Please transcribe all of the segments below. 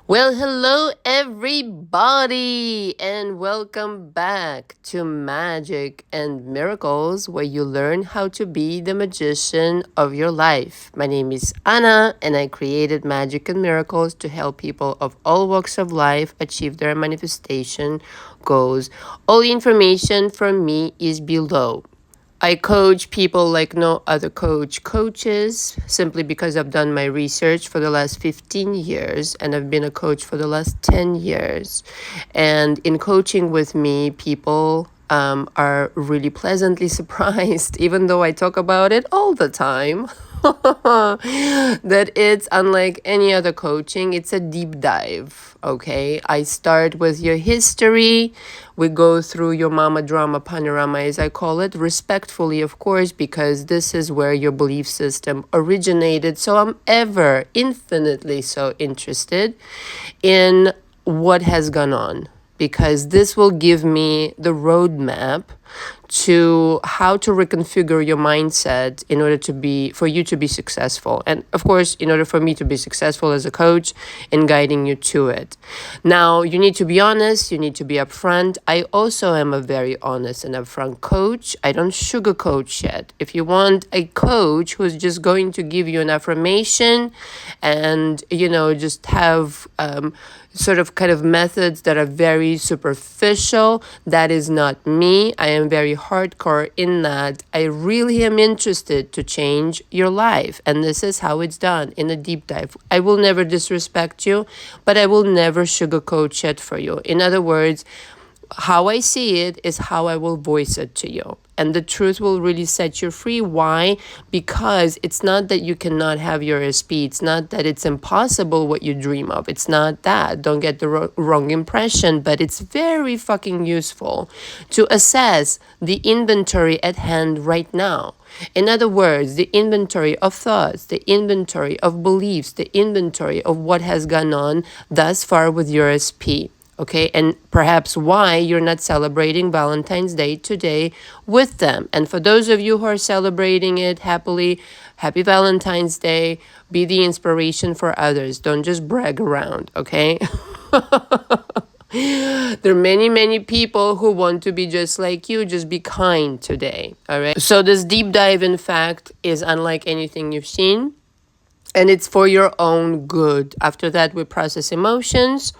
Well, hello everybody, and welcome back to Magic and Miracles, where you learn how to be the magician of your life. My name is Anna, and I created Magic and Miracles to help people of all walks of life achieve their manifestation goals. All the information from me is below. I coach people like no other coaches simply because I've done my research for the last 15 years and I've been a coach for the last 10 years. And in coaching with me, people are really pleasantly surprised, even though I talk about it all the time. That it's unlike any other coaching. It's a deep dive. Okay, I start with your history. We go through your mama drama panorama, as I call it, respectfully, of course, because this is where your belief system originated. So I'm ever infinitely so interested in what has gone on, because this will give me the roadmap to how to reconfigure your mindset in order to be for you to be successful, and of course in order for me to be successful as a coach in guiding you to it. Now you need to be honest, you need to be upfront. I also am a very honest and upfront coach. I don't sugarcoat shit. If you want a coach who's just going to give you an affirmation and just have sort of kind of methods that are very superficial, that is not me. I am very hardcore in that I really am interested to change your life, and this is how it's done in a deep dive. I will never disrespect you, but I will never sugarcoat shit for you. In other words, how I see it is how I will voice it to you. And the truth will really set you free. Why? Because it's not that you cannot have your SP. It's not that it's impossible what you dream of. It's not that. Don't get the wrong impression. But it's very fucking useful to assess the inventory at hand right now. In other words, the inventory of thoughts, the inventory of beliefs, the inventory of what has gone on thus far with your SP. Okay, and perhaps why you're not celebrating Valentine's Day today with them. And for those of you who are celebrating it happily, happy Valentine's Day. Be the inspiration for others. Don't just brag around, okay? There are many, many people who want to be just like you. Just be kind today, all right? So this deep dive, in fact, is unlike anything you've seen. And it's for your own good. After that, we process emotions.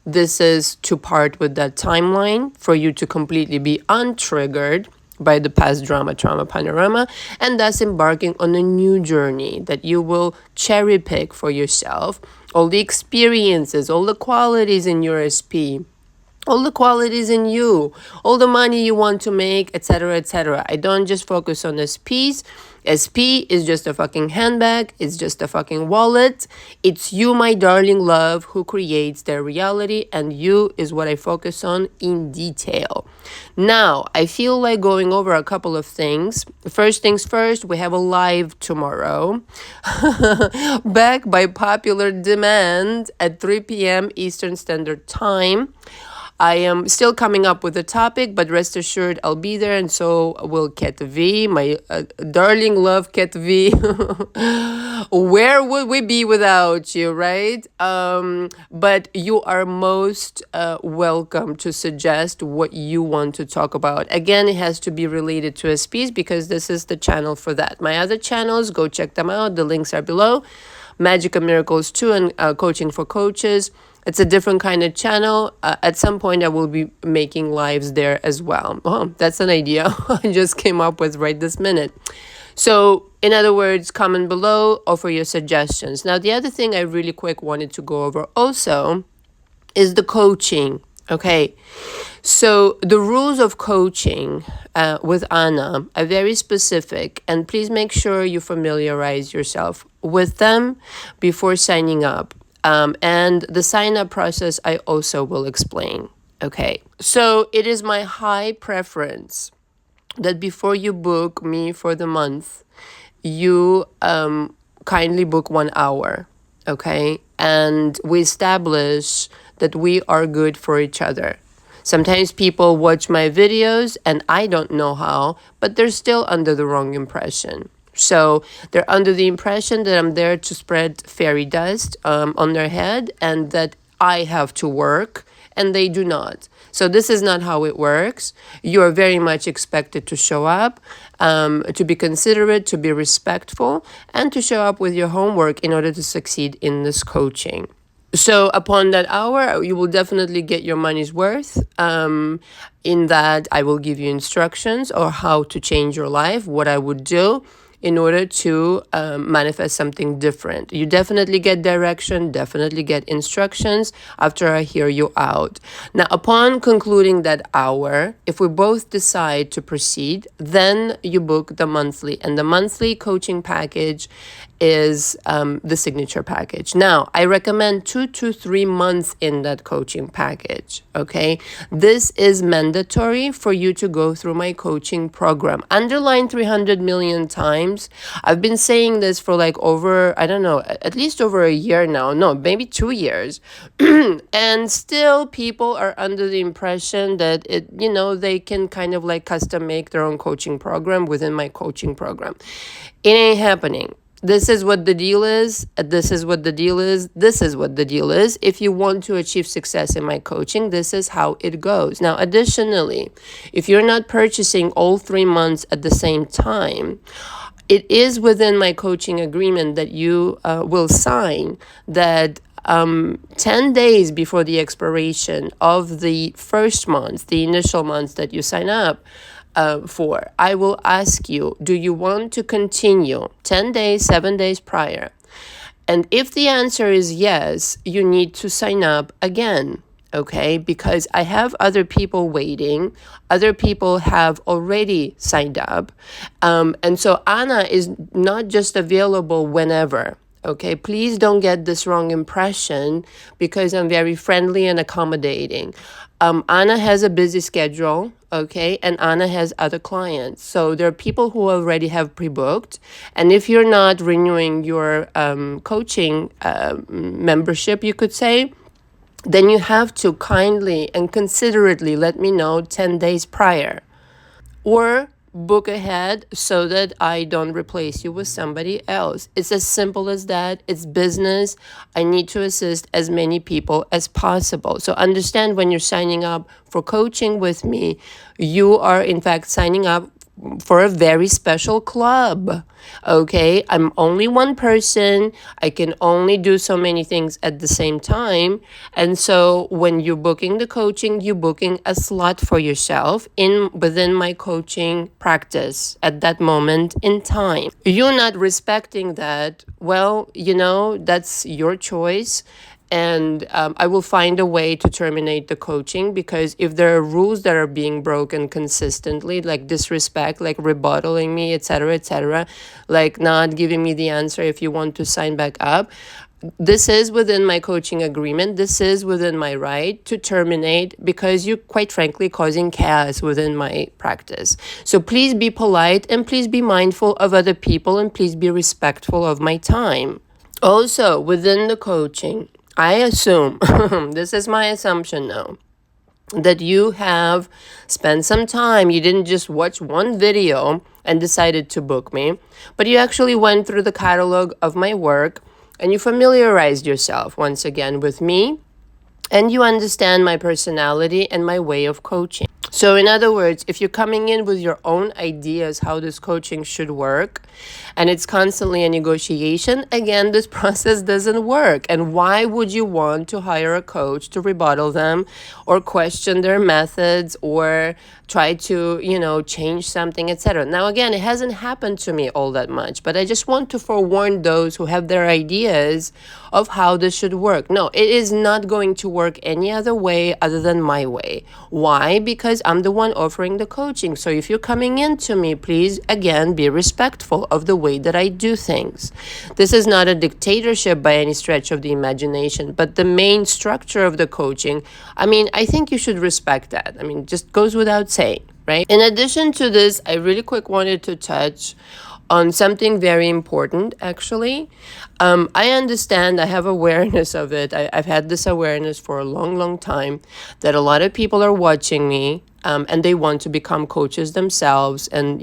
This is to part with that timeline for you to completely be untriggered by the past drama, trauma, panorama, and thus embarking on a new journey that you will cherry pick for yourself. All the experiences, all the qualities in your SP, all the qualities in you, all the money you want to make, etc., etc. I don't just focus on SPs. SP is just a fucking handbag. It's just a fucking wallet. It's you, my darling love, who creates their reality, and you is what I focus on in detail. Now, I feel like going over a couple of things. First things first, we have a live tomorrow. Back by popular demand at 3 p.m. Eastern Standard Time. I am still coming up with a topic, but rest assured I'll be there, and so will Kat V, my darling love Kat V. Where would we be without you, right? But you are most welcome to suggest what you want to talk about. Again, it has to be related to SPs because this is the channel for that. My other channels, go check them out. The links are below. Magic and Miracles 2 and Coaching for Coaches. It's a different kind of channel. At some point, I will be making lives there as well. Oh, that's an idea I just came up with right this minute. So, in other words, comment below, offer your suggestions. Now, the other thing I really quick wanted to go over also is the coaching. Okay, so the rules of coaching with Anna are very specific, and please make sure you familiarize yourself with them before signing up. And the sign-up process I also will explain. Okay, so it is my high preference that before you book me for the month, you kindly book 1 hour, okay? And we establish that we are good for each other. Sometimes people watch my videos and I don't know how, but they're still under the wrong impression. So they're under the impression that I'm there to spread fairy dust on their head, and that I have to work and they do not. So this is not how it works. You are very much expected to show up, to be considerate, to be respectful, and to show up with your homework in order to succeed in this coaching. So upon that hour, you will definitely get your money's worth. In that, I will give you instructions or how to change your life, what I would do in order to manifest something different. You definitely get direction, definitely get instructions after I hear you out. Now, upon concluding that hour, if we both decide to proceed, then you book the monthly. And the monthly coaching package is the signature package. Now, I recommend 2 to 3 months in that coaching package, okay? This is mandatory for you to go through my coaching program. Underline 300 million times. I've been saying this for like over, I don't know, at least over a year now. No, maybe 2 years. And still people are under the impression that they can kind of like custom make their own coaching program within my coaching program. It ain't happening. This is what the deal is. This is what the deal is. This is what the deal is. If you want to achieve success in my coaching, this is how it goes. Now, additionally, if you're not purchasing all 3 months at the same time, it is within my coaching agreement that you will sign that 10 days before the expiration of the first month, the initial months that you sign up, for, I will ask you, do you want to continue 10 days, 7 days prior? And if the answer is yes, you need to sign up again, okay? Because I have other people waiting. Other people have already signed up. And so Anna is not just available whenever. Okay, please don't get this wrong impression because I'm very friendly and accommodating. Anna has a busy schedule, okay, and Anna has other clients. So there are people who already have pre-booked. And if you're not renewing your coaching membership, you could say, then you have to kindly and considerately let me know 10 days prior. Or book ahead so that I don't replace you with somebody else. It's as simple as that. It's business. I need to assist as many people as possible. So understand when you're signing up for coaching with me, you are in fact signing up for a very special club. Okay, I'm only one person. I can only do so many things at the same time. And so when you're booking the coaching, you're booking a slot for yourself within my coaching practice at that moment in time. You're not respecting that. Well, that's your choice. And I will find a way to terminate the coaching, because if there are rules that are being broken consistently, like disrespect, like rebuttaling me, etc., like not giving me the answer if you want to sign back up, this is within my coaching agreement. This is within my right to terminate, because you're quite frankly causing chaos within my practice. So please be polite and please be mindful of other people and please be respectful of my time. Also, within the coaching, I assume, this is my assumption now, that you have spent some time. You didn't just watch one video and decided to book me, but you actually went through the catalog of my work and you familiarized yourself once again with me, and you understand my personality and my way of coaching. So in other words, if you're coming in with your own ideas how this coaching should work, and it's constantly a negotiation, again, this process doesn't work. And why would you want to hire a coach to rebuttal them or question their methods or try to, change something, etc.? Now, again, it hasn't happened to me all that much, but I just want to forewarn those who have their ideas of how this should work. No, it is not going to work any other way other than my way. Why? Because I'm the one offering the coaching. So if you're coming into me, please, again, be respectful of the way that I do things. This is not a dictatorship by any stretch of the imagination, but the main structure of the coaching, I think you should respect that. Just goes without saying, right? In addition to this, I really quick wanted to touch on something very important, actually. I understand, I have awareness of it. I've had this awareness for a long, long time, that a lot of people are watching me and they want to become coaches themselves, and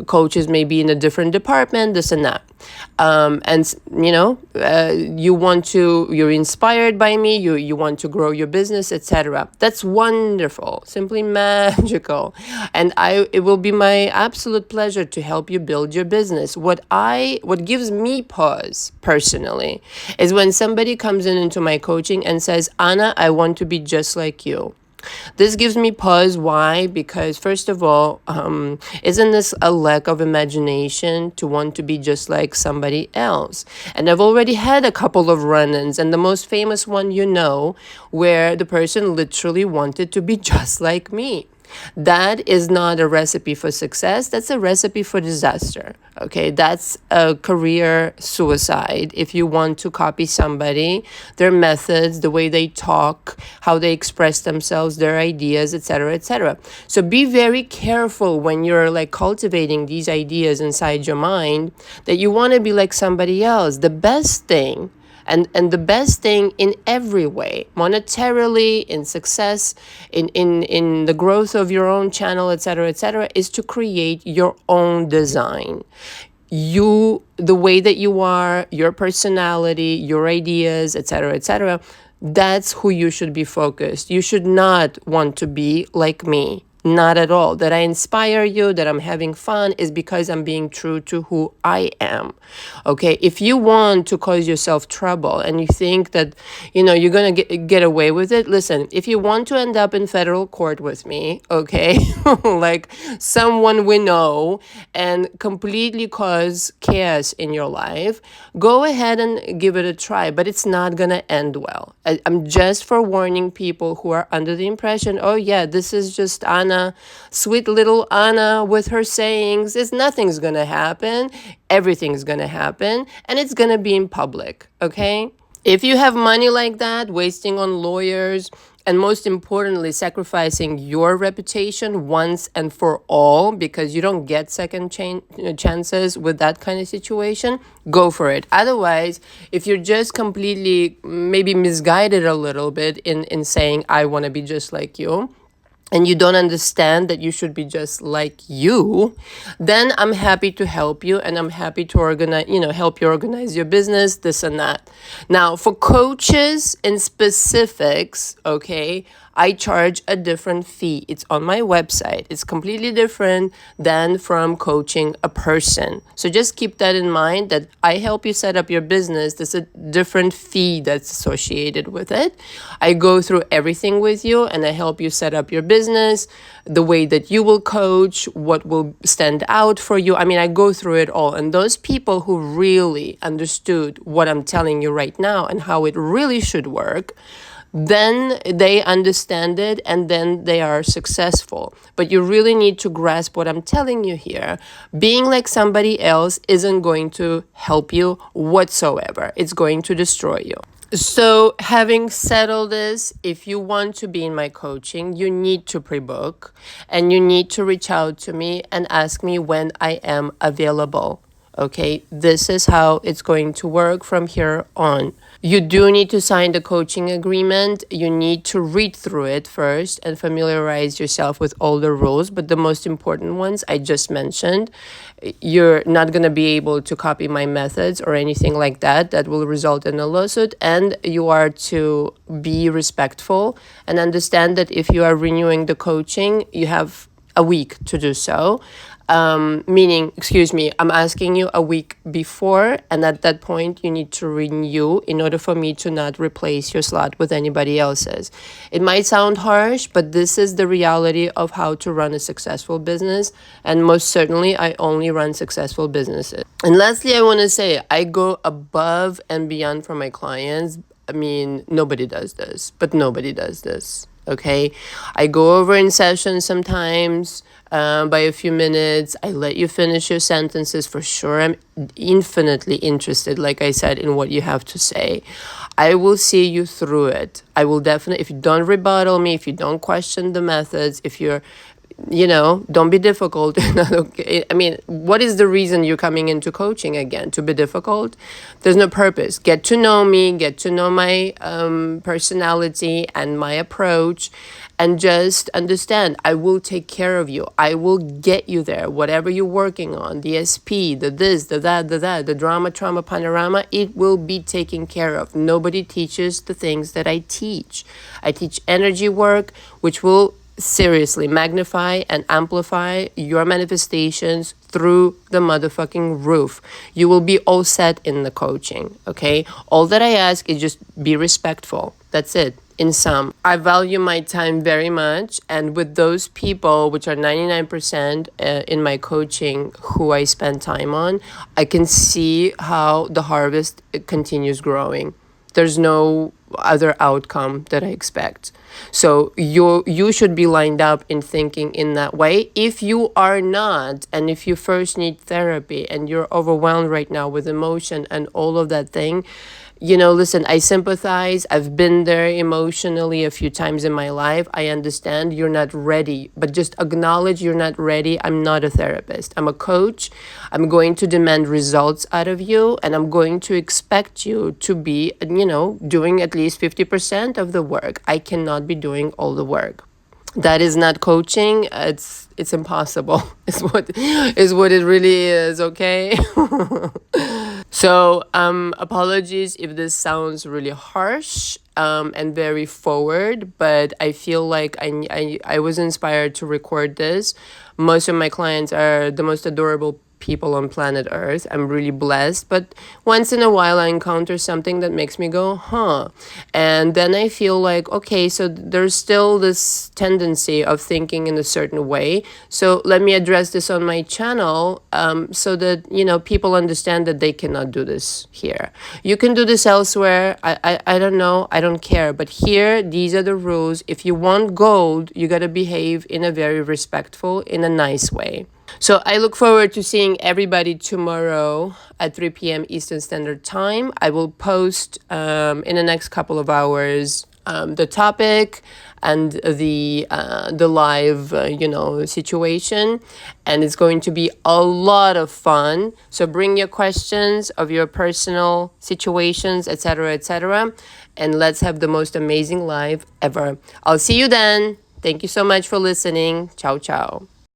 coaches may be in a different department, this and that. You're inspired by me, you want to grow your business, etc. That's wonderful, simply magical. And it will be my absolute pleasure to help you build your business. What gives me pause personally is when somebody comes into my coaching and says, Anna, I want to be just like you. This gives me pause. Why? Because first of all, isn't this a lack of imagination to want to be just like somebody else? And I've already had a couple of run-ins, and the most famous one, where the person literally wanted to be just like me. That is not a recipe for success. That's a recipe for disaster. Okay, that's a career suicide. If you want to copy somebody, their methods, the way they talk, how they express themselves, their ideas, etc., etc. So be very careful when you're like cultivating these ideas inside your mind that you want to be like somebody else. The best thing, and the best thing in every way, monetarily, in success, in the growth of your own channel, etc., is to create your own design. The way that you are, your personality, your ideas, etc., that's who you should be focused. You should not want to be like me. Not at all. That I inspire you, that I'm having fun, is because I'm being true to who I am. Okay, if you want to cause yourself trouble and you think that, you're going to get away with it, listen, if you want to end up in federal court with me, okay, like someone we know, and completely cause chaos in your life, go ahead and give it a try, but it's not going to end well. I'm just forewarning people who are under the impression, oh yeah, this is just Anna, sweet little Anna with her sayings. Nothing's going to happen. Everything's going to happen, and it's going to be in public, okay? If you have money like that, wasting on lawyers, and most importantly, sacrificing your reputation once and for all, because you don't get second chances with that kind of situation, go for it. Otherwise, if you're just completely maybe misguided a little bit in saying, I want to be just like you, and you don't understand that you should be just like you, then I'm happy to help you, and I'm happy to help you organize your business, this and that. Now, for coaches in specifics, okay, I charge a different fee. It's on my website. It's completely different than from coaching a person. So just keep that in mind, that I help you set up your business. There's a different fee that's associated with it. I go through everything with you, and I help you set up your business, the way that you will coach, what will stand out for you. I mean, I go through it all. And those people who really understood what I'm telling you right now and how it really should work, then they understand it, and then they are successful. But you really need to grasp what I'm telling you here. Being like somebody else isn't going to help you whatsoever. It's going to destroy you. So having said all this, if you want to be in my coaching, you need to pre-book, and you need to reach out to me and ask me when I am available. Okay, this is how it's going to work from here on. You do need to sign the coaching agreement. You need to read through it first and familiarize yourself with all the rules, but the most important ones I just mentioned. You're not going to be able to copy my methods or anything like that. That will result in a lawsuit, and you are to be respectful and understand that if you are renewing the coaching, you have a week to do so. I'm asking you a week before, and at that point you need to renew in order for me to not replace your slot with anybody else's. It might sound harsh, but this is the reality of how to run a successful business, and most certainly I only run successful businesses. And lastly, I want to say I go above and beyond for my clients. I mean, nobody does this, but nobody does this. Okay, I go over in sessions sometimes by a few minutes. I let you finish your sentences. For sure, I'm infinitely interested, like I said, in what you have to say. I will see you through it. I will definitely, if you don't rebuttal me, if you don't question the methods, if you're don't be difficult. Okay. I mean, what is the reason you're coming into coaching again? To be difficult? There's no purpose. Get to know me, get to know my personality and my approach, and just understand I will take care of you. I will get you there. Whatever you're working on, the SP, the this, the that, the drama, trauma, panorama, it will be taken care of. Nobody teaches the things that I teach. I teach energy work, which will seriously magnify and amplify your manifestations through the motherfucking roof. You will be all set in the coaching, okay? All that I ask is just be respectful. That's it. In sum, I value my time very much, and with those people, which are 99% in my coaching who I spend time on, I can see how the harvest continues growing. There's no other outcome that I expect. So you should be lined up in thinking in that way. If you are not, and if you first need therapy and you're overwhelmed right now with emotion and all of that thing, listen, I sympathize. I've been there emotionally a few times in my life. I understand you're not ready, but just acknowledge you're not ready. I'm not a therapist. I'm a coach. I'm going to demand results out of you, and I'm going to expect you to be, doing at least 50% of the work. I cannot be doing all the work. That is not coaching. It's impossible. Is what it really is, okay? So, apologies if this sounds really harsh and very forward, but I feel like I was inspired to record this. Most of my clients are the most adorable people on planet Earth. I'm really blessed, but once in a while I encounter something that makes me go, huh? And then I feel like, okay, so there's still this tendency of thinking in a certain way. So let me address this on my channel so that, people understand that they cannot do this here. You can do this elsewhere. I don't know. I don't care. But here, these are the rules. If you want gold, you got to behave in a very respectful, in a nice way. So I look forward to seeing everybody tomorrow at 3 p.m. Eastern Standard Time. I will post in the next couple of hours the topic and the live situation, and it's going to be a lot of fun. So bring your questions of your personal situations, etc., and let's have the most amazing live ever. I'll see you then. Thank you so much for listening. Ciao, ciao.